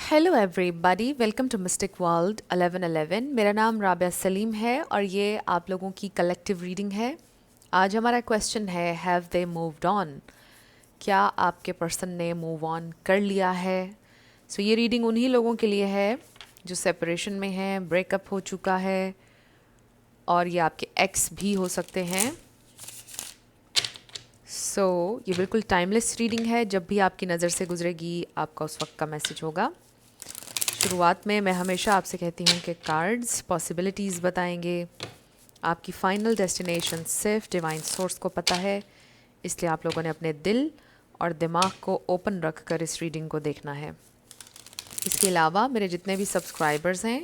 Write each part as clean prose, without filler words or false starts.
Hello everybody, welcome to mystic world 1111। मेरा नाम राबिया सलीम है और ये आप लोगों की कलेक्टिव रीडिंग है। आज हमारा क्वेश्चन है, हैव दे मूव्ड ऑन? क्या आपके पर्सन ने मूव ऑन कर लिया है? ये रीडिंग उन्हीं लोगों के लिए है जो सेपरेशन में है, ब्रेकअप हो चुका है, और ये आपके एक्स भी हो सकते हैं। ये बिल्कुल टाइमलेस रीडिंग है। जब भी आपकी नज़र से गुजरेगी आपका उस वक्त का मैसेज होगा। शुरुआत में मैं हमेशा आपसे कहती हूँ कि कार्ड्स पॉसिबिलिटीज़ बताएंगे। आपकी फ़ाइनल डेस्टिनेशन सिर्फ डिवाइन सोर्स को पता है, इसलिए आप लोगों ने अपने दिल और दिमाग को ओपन रख कर इस रीडिंग को देखना है। इसके अलावा मेरे जितने भी सब्सक्राइबर्स हैं,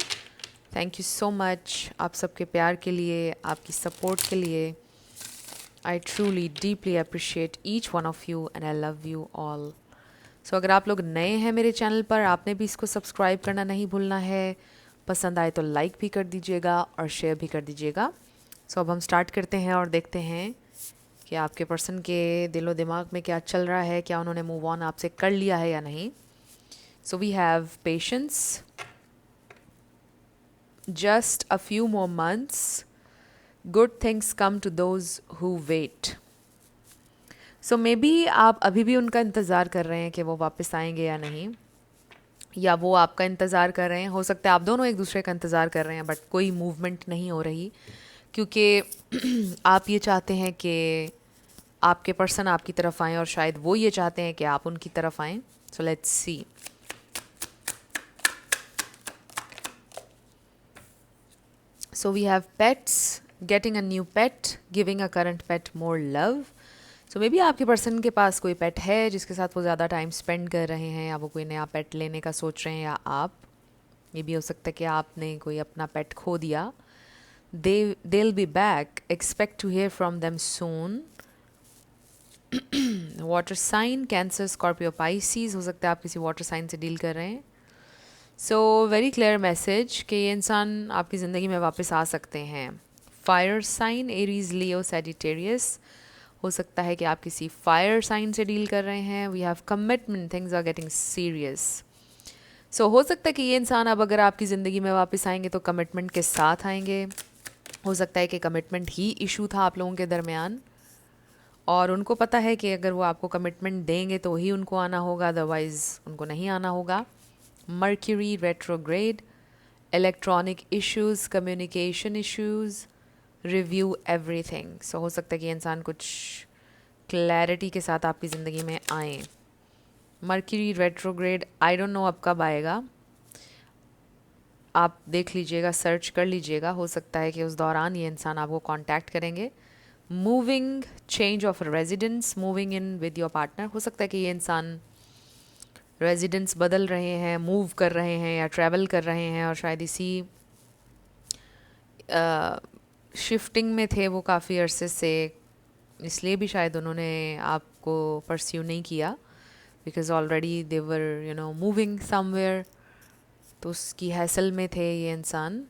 थैंक यू सो मच आप सबके प्यार के लिए, आपकी सपोर्ट के लिए। I truly deeply appreciate each one of you and I love you all. अगर आप लोग नए हैं मेरे चैनल पर, आपने भी इसको सब्सक्राइब करना नहीं भूलना है। पसंद आए तो लाइक भी कर दीजिएगा और शेयर भी कर दीजिएगा। अब हम स्टार्ट करते हैं और देखते हैं कि आपके पर्सन के दिलो दिमाग में क्या चल रहा है, क्या उन्होंने मूव ऑन आपसे कर लिया है या नहीं। We have patience, just a few more months, good things come to those who wait. Maybe आप अभी भी उनका इंतज़ार कर रहे हैं कि वो वापस आएंगे या नहीं, या वो आपका इंतज़ार कर रहे हैं। हो सकता है आप दोनों एक दूसरे का इंतज़ार कर रहे हैं, बट कोई मूवमेंट नहीं हो रही, क्योंकि आप ये चाहते हैं कि आपके पर्सन आपकी तरफ आएँ और शायद वो ये चाहते हैं कि आप उनकी तरफ आएँ। Let's see. We have pets, getting a new pet, giving a current pet more love. Maybe आपके पर्सन के पास कोई पेट है जिसके साथ वो ज़्यादा टाइम स्पेंड कर रहे हैं, या वो कोई नया पेट लेने का सोच रहे हैं, या आप, ये भी हो सकता है कि आपने कोई अपना पेट खो दिया। they'll be back, expect to hear from them soon. Water sign, Cancer, Scorpio, Pisces, हो सकता है आप किसी वाटर साइन से डील कर रहे हैं। वेरी क्लियर मैसेज कि ये इंसान आपकी ज़िंदगी में वापस आ सकते हैं। Fire sign, Aries, Leo, Sagittarius, हो सकता है कि आप किसी फायर साइन से डील कर रहे हैं। We have commitment, things are getting serious. हो सकता है कि ये इंसान अब अगर आपकी ज़िंदगी में वापस आएंगे तो कमिटमेंट के साथ आएंगे। हो सकता है कि कमिटमेंट ही इशू था आप लोगों के दरमियान, और उनको पता है कि अगर वो आपको कमिटमेंट देंगे तो ही उनको आना होगा, अदरवाइज़ उनको नहीं आना होगा। Mercury retrograde, electronic issues, communication issues, review everything. हो सकता है कि इंसान कुछ क्लैरिटी के साथ आपकी ज़िंदगी में आए। Mercury retrograde, I don't know अब कब आएगा, आप देख लीजिएगा, सर्च कर लीजिएगा। हो सकता है कि उस दौरान ये इंसान आपको कांटेक्ट करेंगे। Moving, change of residence, moving in with your partner, हो सकता है कि ये इंसान रेजिडेंस बदल रहे हैं, मूव कर रहे हैं या ट्रैवल कर रहे हैं, और शायद इसी शिफ्टिंग में थे वो काफ़ी अरसे से, इसलिए भी शायद उन्होंने आपको परस्यू नहीं किया, because already they were moving somewhere, तो उसकी हैसल में थे ये इंसान।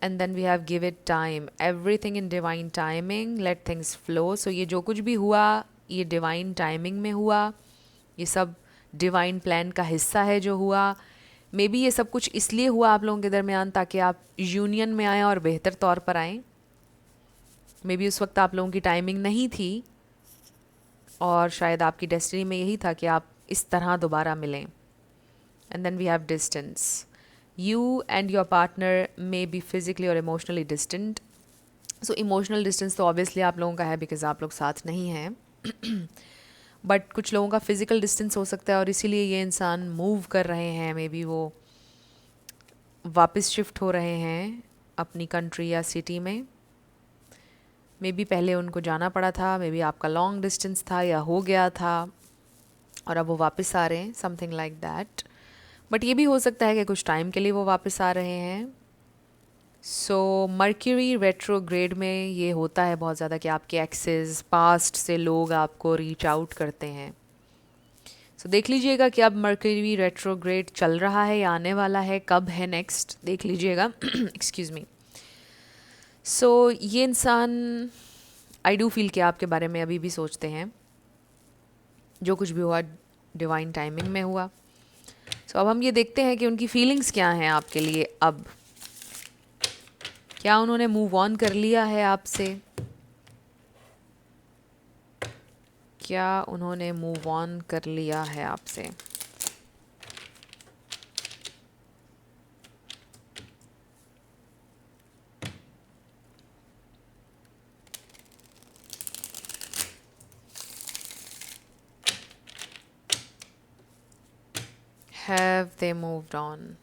And then we have give it time, everything in divine timing, let things flow. ये जो कुछ भी हुआ ये डिवाइन टाइमिंग में हुआ, ये सब डिवाइन प्लान का हिस्सा है जो हुआ। मे बी ये सब कुछ इसलिए हुआ आप लोगों के दरमियान ताकि आप यूनियन में आएँ और बेहतर तौर पर आएँ। मे बी उस वक्त आप लोगों की टाइमिंग नहीं थी, और शायद आपकी डेस्टिनी में यही था कि आप इस तरह दोबारा मिलें। And then we have distance, you and your partner may be physically or emotionally distant. Emotional distance तो ऑब्वियसली आप लोगों का है बिकॉज आप लोग साथ नहीं हैं, बट कुछ लोगों का फिज़िकल डिस्टेंस हो सकता है, और इसीलिए ये इंसान मूव कर रहे हैं। मे बी वो वापस शिफ्ट हो रहे हैं अपनी कंट्री या सिटी में। मे बी पहले उनको जाना पड़ा था, मे बी आपका लॉन्ग डिस्टेंस था या हो गया था और अब वो वापस आ रहे हैं, समथिंग लाइक दैट। बट ये भी हो सकता है कि कुछ टाइम के लिए वो वापस आ रहे हैं। मर्क्यूरी रेट्रोग्रेड में ये होता है बहुत ज़्यादा कि आपके एक्सेस, पास्ट से लोग आपको रीच आउट करते हैं। देख लीजिएगा कि अब मर्क्यूरी रेट्रोग्रेड चल रहा है या आने वाला है, कब है नेक्स्ट, देख लीजिएगा। Excuse me. ये इंसान, आई डू फील कि आपके बारे में अभी भी सोचते हैं। जो कुछ भी हुआ डिवाइन टाइमिंग में हुआ। सो अब हम ये देखते हैं कि उनकी फीलिंग्स क्या हैं आपके लिए अब। क्या उन्होंने मूव ऑन कर लिया है आपसे? क्या उन्होंने मूव ऑन कर लिया है आपसे? Have they moved on?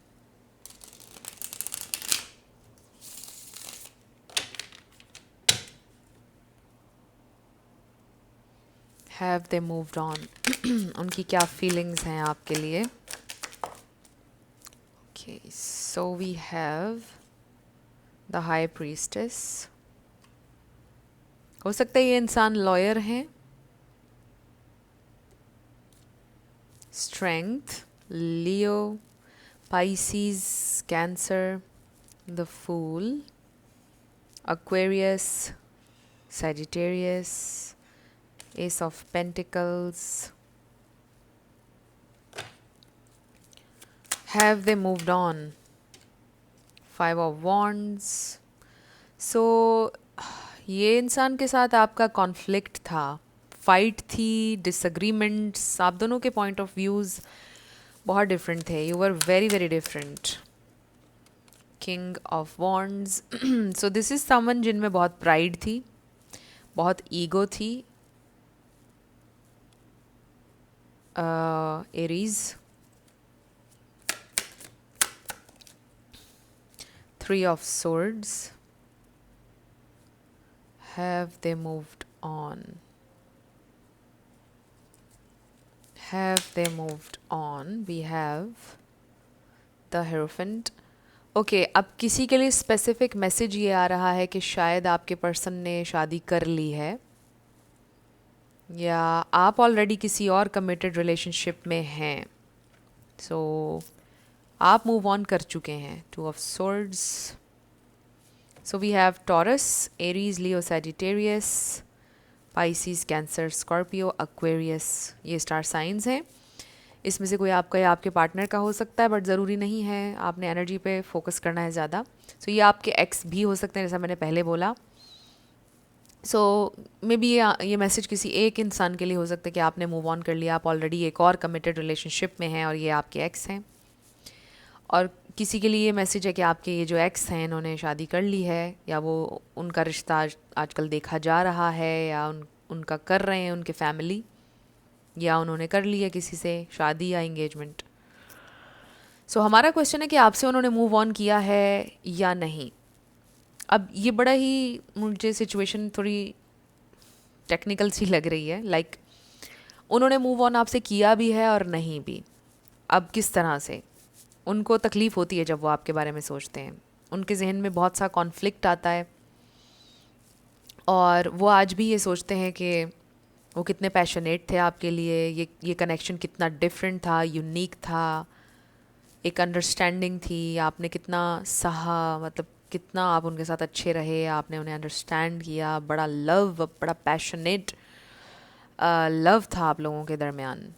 Have they moved on? उनकी क्या फीलिंग्स हैं आपके लिए? Okay, so we have the High Priestess. हो सकता है ये इंसान लॉयर हैं. Strength, Leo, Pisces, Cancer, the Fool, Aquarius, Sagittarius, Ace of Pentacles. Have they moved on? Five of Wands. So ये इंसान के साथ आपका कॉन्फ्लिक्ट था, फाइट थी, डिसएग्रीमेंट्स, आप दोनों के पॉइंट ऑफ व्यूज़ बहुत डिफरेंट थे. You were very very different. King of wands. So this is someone जिनमें बहुत प्राइड थी, बहुत ईगो थी. Aries. Three of Swords. Have they moved on? Have they moved on? We have the Hierophant. Okay, अब किसी के लिए specific message ये आ रहा है कि शायद आपके पर्सन ने शादी कर ली है, या आप ऑलरेडी किसी और कमिटेड रिलेशनशिप में हैं. सो आप मूव ऑन कर चुके हैं. Two of swords. So we have Taurus, Aries, Leo, Sagittarius, Pisces, Cancer, Scorpio, Aquarius. ये स्टार साइंस हैं. इसमें से कोई आपका या आपके पार्टनर का हो सकता है, बट ज़रूरी नहीं है. आपने एनर्जी पे फोकस करना है ज़्यादा. सो ये आपके एक्स भी हो सकते हैं, जैसा मैंने पहले बोला. सो मे बी ये मैसेज किसी एक इंसान के लिए हो सकता है कि आपने मूव ऑन कर लिया, आप ऑलरेडी एक और कमिटेड रिलेशनशिप में हैं और ये आपके एक्स हैं. और किसी के लिए ये मैसेज है कि आपके ये जो एक्स हैं इन्होंने शादी कर ली है, या वो उनका रिश्ता आजकल देखा जा रहा है, या उनका कर रहे हैं उनके फैमिली, या उन्होंने कर ली है किसी से शादी या इंगेजमेंट. सो हमारा क्वेश्चन है कि आपसे उन्होंने मूव ऑन किया है या नहीं. अब ये बड़ा ही मुझे सिचुएशन थोड़ी टेक्निकल सी लग रही है. लाइक उन्होंने मूव ऑन आपसे किया भी है और नहीं भी. अब किस तरह से उनको तकलीफ़ होती है जब वो आपके बारे में सोचते हैं. उनके जहन में बहुत सा कॉन्फ्लिक्ट आता है, और वो आज भी ये सोचते हैं कि वो कितने पैशनेट थे आपके लिए, ये कनेक्शन कितना डिफरेंट था, यूनिक था, एक अंडरस्टैंडिंग थी, आपने कितना सहा, मतलब कितना आप उनके साथ अच्छे रहे, आपने उन्हें अंडरस्टैंड किया. बड़ा लव, बड़ा पैशनेट लव था आप लोगों के दरमियान.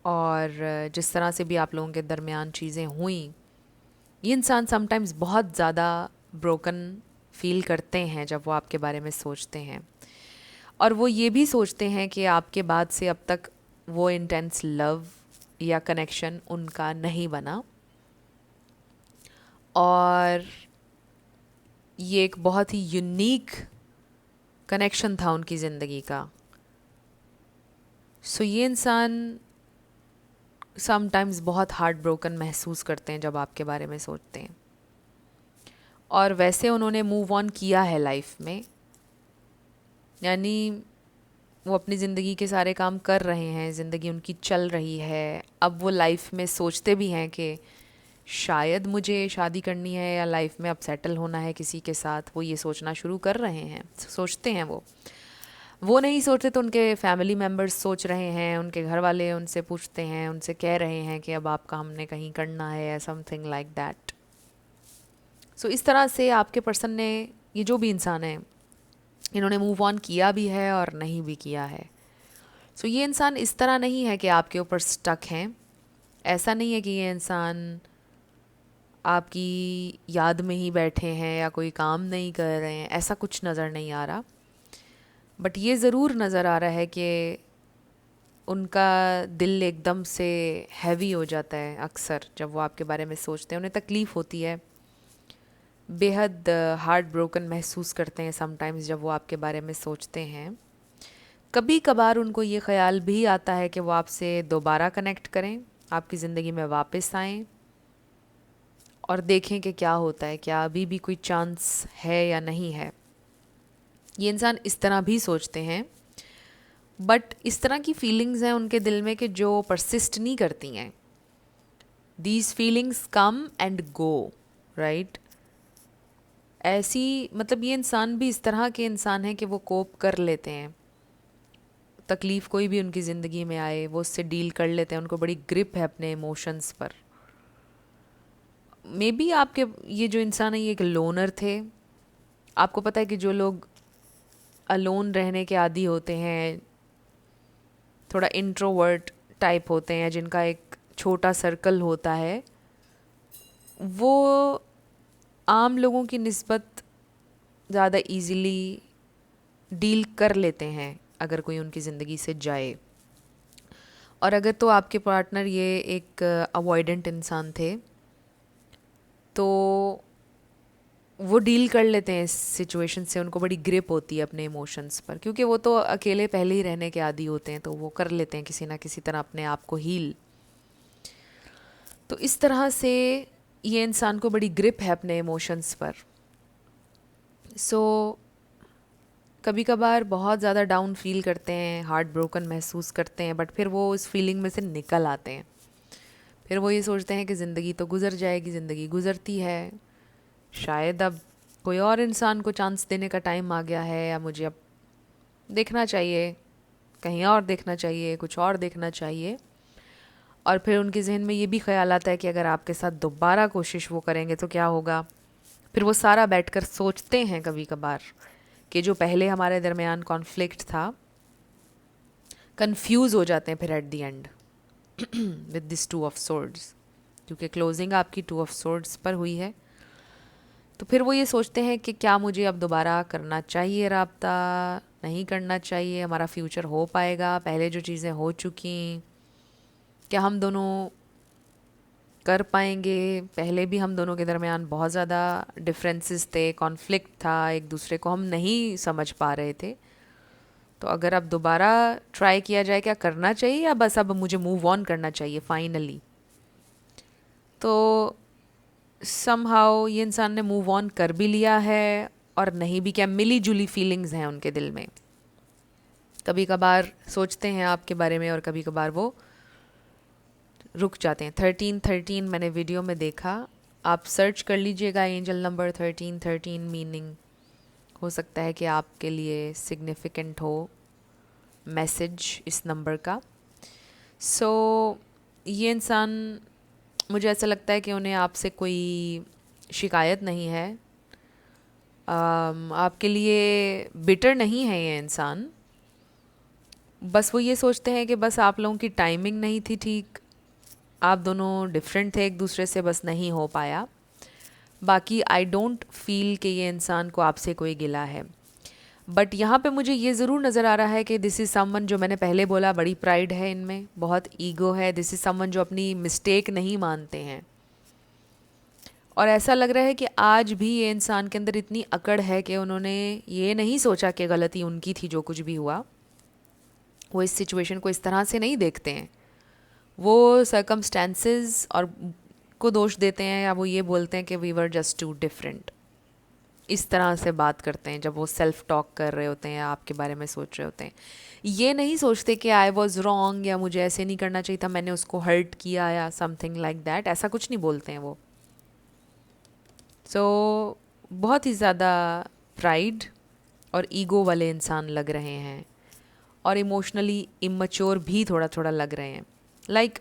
और जिस तरह से भी आप लोगों के दरमियान चीज़ें हुई, ये इंसान समटाइम्स बहुत ज़्यादा ब्रोकन फील करते हैं जब वो आपके बारे में सोचते हैं. और वो ये भी सोचते हैं कि आपके बाद से अब तक वो इंटेंस लव या कनेक्शन उनका नहीं बना, और ये एक बहुत ही यूनिक कनेक्शन था उनकी ज़िंदगी का. सो ये इंसान समटाइम्स बहुत हार्ट ब्रोकन महसूस करते हैं जब आपके बारे में सोचते हैं. और वैसे उन्होंने मूव ऑन किया है लाइफ में, यानी वो अपनी ज़िंदगी के सारे काम कर रहे हैं, ज़िंदगी उनकी चल रही है. अब वो लाइफ में सोचते भी हैं कि शायद मुझे शादी करनी है या लाइफ में अब सेटल होना है किसी के साथ. वो ये सोचना शुरू कर रहे हैं, सोचते हैं. वो नहीं सोचते तो उनके फैमिली मेम्बर्स सोच रहे हैं, उनके घर वाले उनसे पूछते हैं, उनसे कह रहे हैं कि अब आपका हमने कहीं करना है, समथिंग लाइक दैट. सो इस तरह से आपके पर्सन ने, ये जो भी इंसान है, इन्होंने मूव ऑन किया भी है और नहीं भी किया है. सो ये इंसान इस तरह नहीं है कि आपके ऊपर स्टक हैं. ऐसा नहीं है कि ये इंसान आपकी याद में ही बैठे हैं या कोई काम नहीं कर रहे हैं, ऐसा कुछ नज़र नहीं आ रहा। बट ये ज़रूर नज़र आ रहा है कि उनका दिल एकदम से हैवी हो जाता है अक्सर जब वो आपके बारे में सोचते हैं, उन्हें तकलीफ़ होती है, बेहद हार्ट ब्रोकन महसूस करते हैं समटाइम्स जब वो आपके बारे में सोचते हैं। कभी कभार उनको ये ख्याल भी आता है कि वो आपसे दोबारा कनेक्ट करें, आपकी ज़िंदगी में वापस आएं और देखें कि क्या होता है, क्या अभी भी कोई चांस है या नहीं है। ये इंसान इस तरह भी सोचते हैं, बट इस तरह की फीलिंग्स हैं उनके दिल में कि जो परसिस्ट नहीं करती हैं। These feelings come and go, right. ऐसी मतलब ये इंसान भी इस तरह के इंसान हैं कि वो कोप कर लेते हैं, तकलीफ़ कोई भी उनकी ज़िंदगी में आए वो उससे डील कर लेते हैं, उनको बड़ी ग्रिप है अपने इमोशंस पर। मे बी आपके ये जो इंसान है ये एक लोनर थे। आपको पता है कि जो लोग अलोन रहने के आदी होते हैं, थोड़ा इंट्रोवर्ट टाइप होते हैं, जिनका एक छोटा सर्कल होता है, वो आम लोगों की निस्बत ज़्यादा इजीली डील कर लेते हैं अगर कोई उनकी ज़िंदगी से जाए। और अगर तो आपके पार्टनर ये एक अवॉइडेंट इंसान थे तो वो डील कर लेते हैं इस सिचुएशन से, उनको बड़ी ग्रिप होती है अपने इमोशंस पर, क्योंकि वो तो अकेले पहले ही रहने के आदी होते हैं, तो वो कर लेते हैं किसी ना किसी तरह अपने आप को हील। तो इस तरह से ये इंसान को बड़ी ग्रिप है अपने इमोशंस पर। सो कभी कभार बहुत ज़्यादा डाउन फील करते हैं, हार्ट ब्रोकन महसूस करते हैं, बट फिर वो उस फीलिंग में से निकल आते हैं। फिर वो ये सोचते हैं कि ज़िंदगी तो गुजर जाएगी, ज़िंदगी गुजरती है, शायद अब कोई और इंसान को चांस देने का टाइम आ गया है, या मुझे अब देखना चाहिए, कहीं और देखना चाहिए, कुछ और देखना चाहिए। और फिर उनके जहन में ये भी ख्याल आता है कि अगर आपके साथ दोबारा कोशिश वो करेंगे तो क्या होगा। फिर वो सारा बैठकर सोचते हैं कभी कभार कि जो पहले हमारे दरमियान कॉन्फ्लिक्ट था, कंफ्यूज हो जाते हैं फिर at the end with this to of swords, क्योंकि क्लोजिंग आपकी टू ऑफ सोर्ड्स पर हुई है। तो फिर वो ये सोचते हैं कि क्या मुझे अब दोबारा करना चाहिए राब्ता, नहीं करना चाहिए, हमारा फ्यूचर हो पाएगा, पहले जो चीज़ें हो चुकी क्या हम दोनों कर पाएंगे। पहले भी हम दोनों के दरमियान बहुत ज़्यादा डिफरेंसेस थे, कॉन्फ्लिक्ट था, एक दूसरे को हम नहीं समझ पा रहे थे। तो अगर अब दोबारा ट्राई किया जाए, क्या करना चाहिए, या बस अब मुझे मूव ऑन करना चाहिए फाइनली। तो समहाउ ये इंसान ने मूव ऑन कर भी लिया है और नहीं भी, क्या मिली जुली फीलिंग्स हैं उनके दिल में। कभी कभार सोचते हैं आपके बारे में और कभी कभार वो रुक जाते हैं। 1313 मैंने वीडियो में देखा, आप सर्च कर लीजिएगा एंजल नंबर 1313 मीनिंग, हो सकता है कि आपके लिए सिग्निफिकेंट हो मैसेज इस नंबर का। सो ये इंसान, मुझे ऐसा लगता है कि उन्हें आपसे कोई शिकायत नहीं है। आपके लिए बिटर नहीं है ये इंसान, बस वो ये सोचते हैं कि बस आप लोगों की टाइमिंग नहीं थी ठीक, आप दोनों डिफरेंट थे एक दूसरे से, बस नहीं हो पाया। बाकी आई डोंट फील कि ये इंसान को आपसे कोई गिला है। बट यहाँ पे मुझे ये ज़रूर नज़र आ रहा है कि दिस इज़ समवन, जो मैंने पहले बोला, बड़ी प्राइड है इनमें, बहुत ईगो है। दिस इज़ समवन जो अपनी मिस्टेक नहीं मानते हैं, और ऐसा लग रहा है कि आज भी ये इंसान के अंदर इतनी अकड़ है कि उन्होंने ये नहीं सोचा कि गलती उनकी थी, जो कुछ भी हुआ। वो इस सिचुएशन को इस तरह से नहीं देखते हैं, वो सर्कमस्टेंसेस और को दोष देते हैं, या वो ये बोलते हैं कि we were just too different. इस तरह से बात करते हैं जब वो सेल्फ टॉक कर रहे होते हैं या आपके बारे में सोच रहे होते हैं। ये नहीं सोचते कि आई वॉज रॉन्ग, या मुझे ऐसे नहीं करना चाहिए था, मैंने उसको हर्ट किया, या समथिंग लाइक दैट, ऐसा कुछ नहीं बोलते हैं वो। सो बहुत ही ज़्यादा प्राइड और ईगो वाले इंसान लग रहे हैं, और इमोशनली इमैच्योर भी थोड़ा थोड़ा लग रहे हैं। लाइक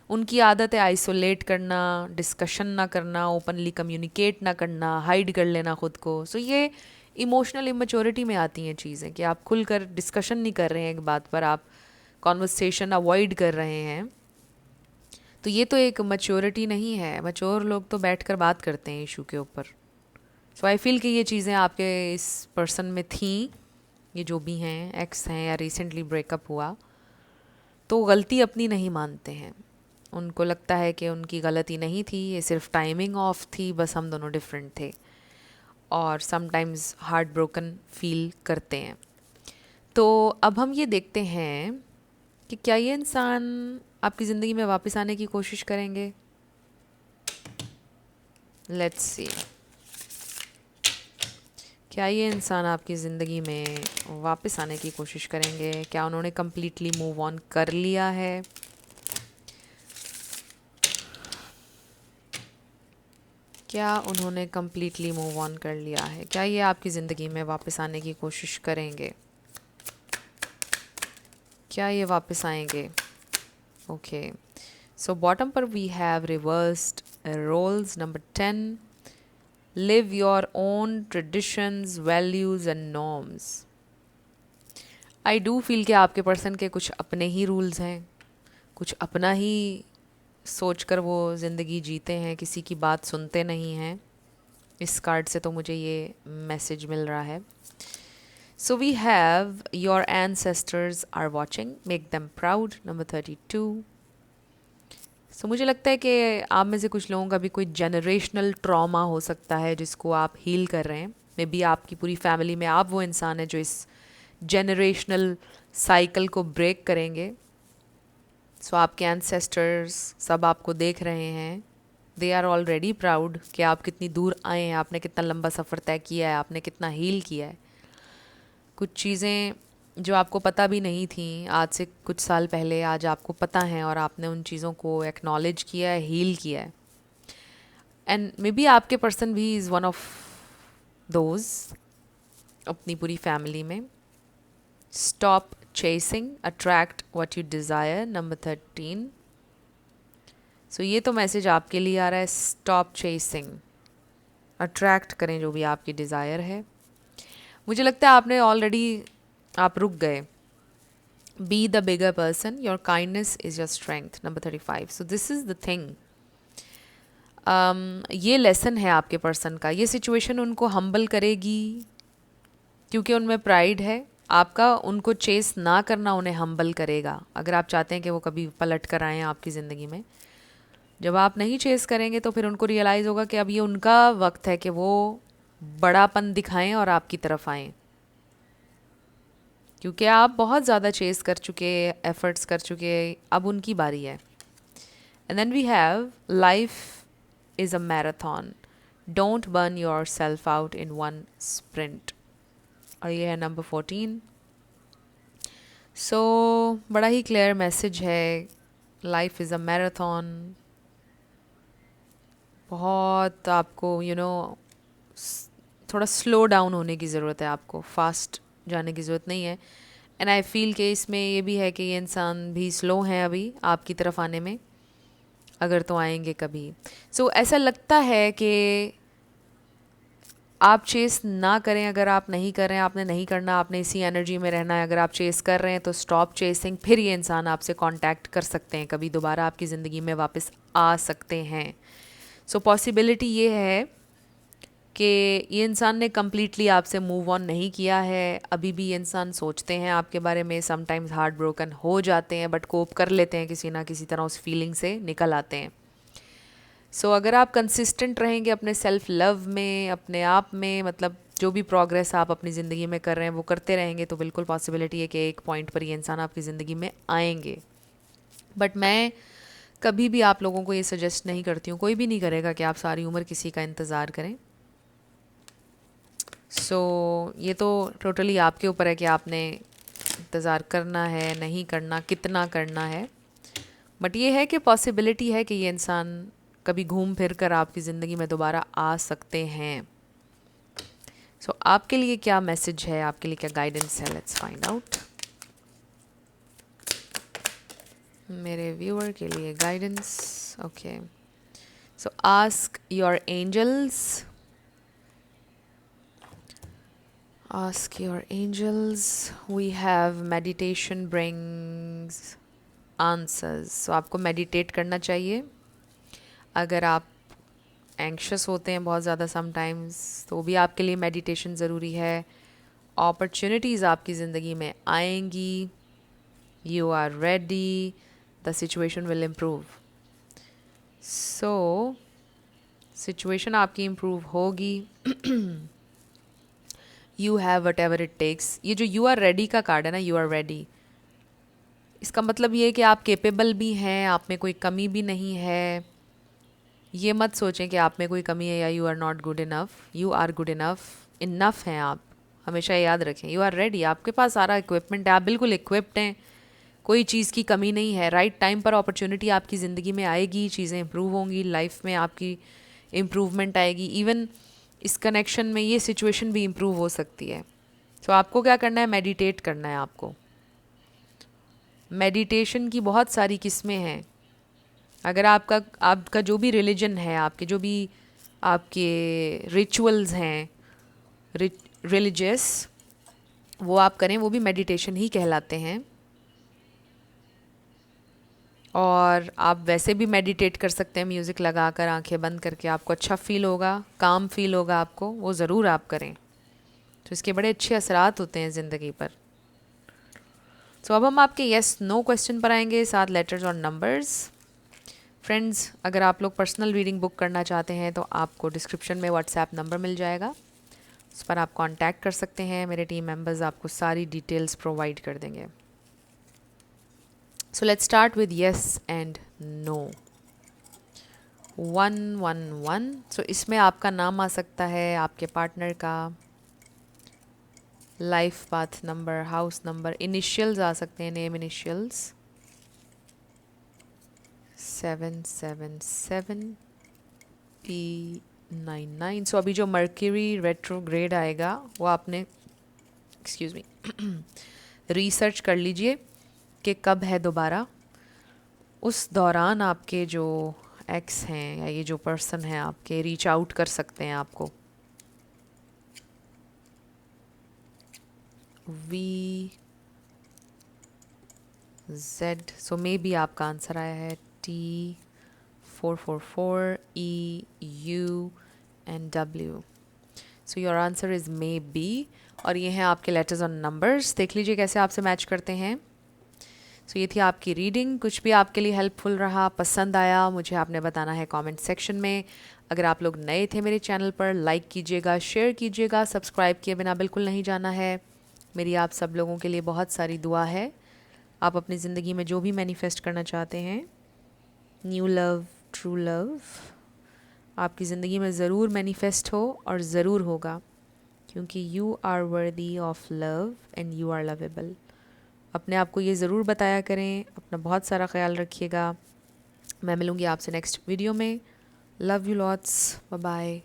उनकी आदत है आइसोलेट करना, डिस्कशन ना करना, ओपनली कम्युनिकेट ना करना, हाइड कर लेना खुद को। सो ये इमोशनल इमेच्योरिटी में आती हैं चीज़ें कि आप खुलकर डिस्कशन नहीं कर रहे हैं एक बात पर, आप कॉन्वर्सेशन अवॉइड कर रहे हैं। तो ये तो एक मैच्योरिटी नहीं है। मैच्योर लोग तो बैठ कर बात करते हैं इशू के ऊपर। सो आई फील कि ये चीज़ें आपके इस पर्सन में थी, ये जो भी हैं, एक्स हैं या रिसेंटली ब्रेकअप हुआ, तो गलती अपनी नहीं मानते हैं। उनको लगता है कि उनकी गलती नहीं थी, ये सिर्फ टाइमिंग ऑफ थी, बस हम दोनों डिफरेंट थे, और समटाइम्स हार्ट ब्रोकन फील करते हैं। तो अब हम ये देखते हैं कि क्या ये इंसान आपकी ज़िंदगी में वापस आने की कोशिश करेंगे। लेट्स सी, क्या ये इंसान आपकी ज़िंदगी में वापस आने की कोशिश करेंगे। क्या उन्होंने कम्प्लीटली मूव ऑन कर लिया है। क्या उन्होंने कम्प्लीटली मूव ऑन कर लिया है। क्या ये आपकी ज़िंदगी में वापस आने की कोशिश करेंगे। क्या ये वापस आएंगे। ओके, सो बॉटम पर we have reversed roles. Number 10, live your own traditions, values and norms. I do feel कि आपके पर्सन के कुछ अपने ही रूल्स हैं, कुछ अपना ही सोच कर वो ज़िंदगी जीते हैं, किसी की बात सुनते नहीं हैं। इस कार्ड से तो मुझे ये मैसेज मिल रहा है। So we have your ancestors are watching, make them proud. Number 32। So मुझे लगता है कि आप में से कुछ लोगों का भी कोई जनरेशनल ट्रॉमा हो सकता है जिसको आप हील कर रहे हैं। मे बी आपकी पूरी फैमिली में आप वो इंसान है जो इस जनरेशनल साइकिल को ब्रेक करेंगे। सो आपके एंसेस्टर्स सब आपको देख रहे हैं, दे आर ऑलरेडी प्राउड कि आप कितनी दूर आए हैं, आपने कितना लंबा सफ़र तय किया है, आपने कितना हील किया है। कुछ चीज़ें जो आपको पता भी नहीं थी आज से कुछ साल पहले, आज आपको पता है और आपने उन चीज़ों को एक्नॉलेज किया है, हील किया है। एंड मे बी आपके पर्सन भी इज़ वन ऑफ दोज अपनी पूरी फैमिली में। Stop chasing, attract what you desire. Number 13। सो ये तो मैसेज आपके लिए आ रहा है, स्टॉप चेसिंग, अट्रैक्ट करें जो भी आपकी डिज़ायर है। मुझे लगता है आपने ऑलरेडी, आप रुक गए। Be the bigger person, your kindness is your strength. Number 35। So this is the thing, ये लेसन है आपके पर्सन का। ये सिचुएशन उनको हम्बल करेगी क्योंकि उनमें प्राइड है। आपका उनको चेस ना करना उन्हें हम्बल करेगा। अगर आप चाहते हैं कि वो कभी पलट कर आएँ आपकी ज़िंदगी में, जब आप नहीं चेस करेंगे तो फिर उनको रियलाइज़ होगा कि अब ये उनका वक्त है कि वो बड़ापन दिखाएं और आपकी तरफ आएँ, क्योंकि आप बहुत ज़्यादा चेस कर चुके, एफर्ट्स कर चुके, अब उनकी बारी है। And then we have life is a marathon, don't burn yourself out in one sprint. और ये है नंबर 14। सो बड़ा ही क्लियर मैसेज है, लाइफ इज़ अ मैराथन। बहुत आपको थोड़ा स्लो डाउन होने की ज़रूरत है, आपको फास्ट जाने की ज़रूरत नहीं है। एंड आई फील कि इसमें ये भी है कि ये इंसान भी स्लो हैं अभी आपकी तरफ आने में, अगर तो आएंगे कभी। सो ऐसा लगता है कि आप चेस ना करें। अगर आप नहीं कर रहे हैं, आपने नहीं करना, आपने इसी एनर्जी में रहना है। अगर आप चेस कर रहे हैं तो स्टॉप चेसिंग। फिर ये इंसान आपसे कांटेक्ट कर सकते हैं, कभी दोबारा आपकी ज़िंदगी में वापस आ सकते हैं। सो पॉसिबिलिटी ये है कि ये इंसान ने कम्प्लीटली आपसे मूव ऑन नहीं किया है। अभी भी ये इंसान सोचते हैं आपके बारे में, समटाइम्स हार्ट ब्रोकन हो जाते हैं, बट कोप कर लेते हैं, किसी ना किसी तरह उस फीलिंग से निकल आते हैं। सो अगर आप कंसिस्टेंट रहेंगे अपने सेल्फ लव में, अपने आप में, मतलब जो भी प्रोग्रेस आप अपनी ज़िंदगी में कर रहे हैं वो करते रहेंगे, तो बिल्कुल पॉसिबिलिटी है कि एक पॉइंट पर ये इंसान आपकी ज़िंदगी में आएंगे। बट मैं कभी भी आप लोगों को ये सजेस्ट नहीं करती हूँ, कोई भी नहीं करेगा कि आप सारी उम्र किसी का इंतज़ार करें। ये तो टोटली आपके ऊपर है कि आपने इंतज़ार करना है, नहीं करना, कितना करना है। बट ये है कि पॉसिबिलिटी है कि ये इंसान कभी घूम फिर कर आपकी ज़िंदगी में दोबारा आ सकते हैं। आपके लिए क्या मैसेज है, आपके लिए क्या गाइडेंस है, लेट्स फाइंड आउट। मेरे व्यूअर के लिए guidance. Okay, so ask your angels, ask your angels. We have meditation brings answers. So आपको मेडिटेट करना चाहिए। अगर आप एंक्शस होते हैं बहुत ज़्यादा समटाइम्स, तो भी आपके लिए मेडिटेशन ज़रूरी है। अपॉर्चुनिटीज़ आपकी ज़िंदगी में आएंगी, you are ready, the situation will improve. So situation आपकी इम्प्रूव होगी। You have whatever it takes. ये जो यू आर रेडी का कार्ड है ना, यू आर रेडी, इसका मतलब ये है कि आप केपेबल भी हैं, आप में कोई कमी भी नहीं है। ये मत सोचें कि आप में कोई कमी है या you are not good enough. You are good enough, enough हैं आप। हमेशा याद रखें, यू आर रेडी, आपके पास सारा इक्विपमेंट है, आप बिल्कुल इक्विप्ड हैं, कोई चीज़ की कमी नहीं है। राइट टाइम पर अपॉर्चुनिटी आपकी ज़िंदगी में आएगी, चीज़ें इंप्रूव होंगी, लाइफ में आपकी इम्प्रूवमेंट आएगी। इवन इस कनेक्शन में ये सिचुएशन भी इम्प्रूव हो सकती है। तो आपको क्या करना है, मेडिटेट करना है आपको। मेडिटेशन की बहुत सारी किस्में हैं। अगर आपका जो भी रिलीजन है, आपके जो भी आपके रिचुअल्स हैं रिलीजियस, वो आप करें, वो भी मेडिटेशन ही कहलाते हैं। और आप वैसे भी मेडिटेट कर सकते हैं म्यूज़िक लगाकर, आंखें बंद करके। आपको अच्छा फील होगा, काम फील होगा आपको, वो ज़रूर आप करें। तो इसके बड़े अच्छे असरात होते हैं ज़िंदगी पर। तो अब हम आपके येस नो क्वेश्चन पर आएंगे, साथ लेटर्स और नंबर्स। फ्रेंड्स, अगर आप लोग पर्सनल रीडिंग बुक करना चाहते हैं तो आपको डिस्क्रिप्शन में व्हाट्सएप नंबर मिल जाएगा, उस पर आप कांटेक्ट कर सकते हैं। मेरे टीम मेंबर्स आपको सारी डिटेल्स प्रोवाइड कर देंगे। So let's start with yes and no. 111। So इसमें आपका नाम आ सकता है, आपके पार्टनर का, life path number, house number, initials आ सकते हैं, नेम इनिशियल्स। 777 P99। सो अभी जो मर्क्यूरी रेट्रोग्रेड आएगा वो आपने, एक्सक्यूज़ मी, रिसर्च कर लीजिए कि कब है दोबारा। उस दौरान आपके जो एक्स हैं या ये जो पर्सन है आपके, रीच आउट कर सकते हैं आपको। VZ। सो मे बी आपका आंसर आया है T444EU so your answer is may be. और ये हैं आपके लेटर्स और नंबर्स, देख लीजिए कैसे आपसे मैच करते हैं। सो ये थी आपकी रीडिंग। कुछ भी आपके लिए हेल्पफुल रहा, पसंद आया, मुझे आपने बताना है कमेंट सेक्शन में। अगर आप लोग नए थे मेरे चैनल पर, लाइक कीजिएगा, शेयर कीजिएगा, सब्सक्राइब किए बिना बिल्कुल नहीं जाना है। मेरी आप सब लोगों के लिए बहुत सारी दुआ है। आप अपनी ज़िंदगी में जो भी मैनिफेस्ट करना चाहते हैं, न्यू लव, ट्रू लव, आपकी ज़िंदगी में ज़रूर मैनिफेस्ट हो और ज़रूर होगा, क्योंकि you are worthy of love and you are lovable. अपने आप को ये ज़रूर बताया करें। अपना बहुत सारा ख्याल रखिएगा। मैं मिलूँगी आपसे नेक्स्ट वीडियो में। Love you lots, bye bye.